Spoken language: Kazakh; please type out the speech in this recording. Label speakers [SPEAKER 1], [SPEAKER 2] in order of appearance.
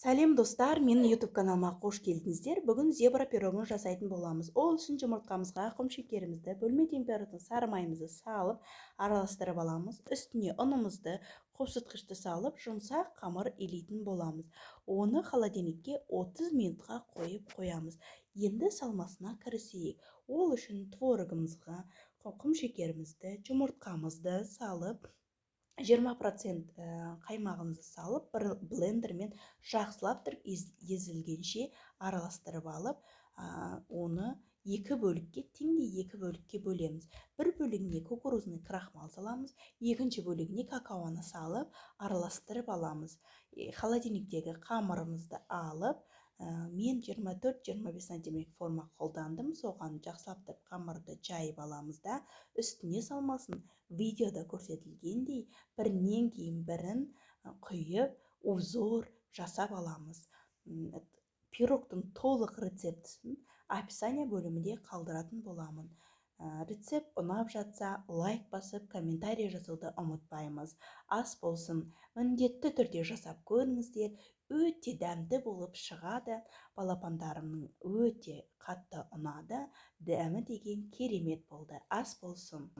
[SPEAKER 1] Сәлем достар, менің YouTube каналыма қош келдіңіздер. Бүгін зебра пирогын жасайтын боламыз. Ол үшін жұмыртқамызға құмшекерімізді, бөлме температурасына сары майымызды салып, араластырып аламыз. Үстіне ұнымызды, қосытқышты салып, жұмсақ қамыр илейтін боламыз. Оны холодильникке 30 минутқа қойып қоямыз. Енді салмасына кірісейік. Ол үшін творогымызға құмшекерімізді, жұмыртқамызды салып, 20% қаймағымызды салып, бір блендермен жақсылап тұрып езілгенше араластырып алып, оны теңдей екі бөлікке бөлеміз. Бір бөлігіне кукурузный крахмал саламыз, екінші бөлігіне какаоны салып, араластырып аламыз. Холодильниктегі қамырымызды алып, мен 24-25 сантиметр форма қолдандым. Соған жақсылап тұрып қамырды жайып аламыз да, үстіне салмасын видеода көрсетілгендей бірінен кейін бірін құйып, узор жасап аламыз. Пирогтың толық рецептісін описание бөлімінде қалдыратын боламын. Рецепт ұнап жатса, лайк басып, комментарий жазуды ұмытпаймыз. Ас болсын, міндетті түрде жасап көріңіздер. Өте дәмді болып шығады. Балапандарымның өте қатты ұнады. Дәмі деген керемет болды. Ас болсын.